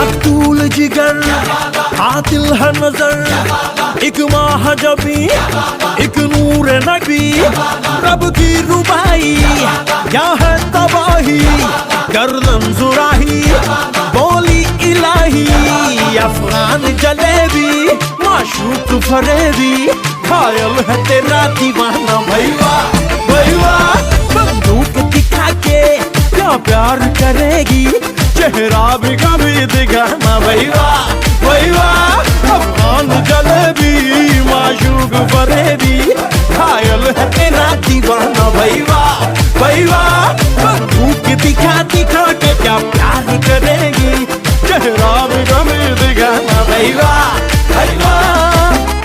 मकतूल जिगर कातिल है नजर, एक महाजबी एक नूर नबी। रब की रुबाई क्या है तबाही, गर्दन जुराही बोली इलाही। अफगान जलेबी माशूक फरेबी, घायल है तेरा दीवाना भैया भैया। बंदूक दिखा के क्या प्यार करेगी, चेहरा भी कभी दिखाना भैया भैया। अफगान जलेबी माशूक फरेबी, घायल है तेरा दीवाना भैया भैया। बंदूक दिखा दिखा के क्या प्यार करेगी, चेहरा भी कभी दिखाना भैया।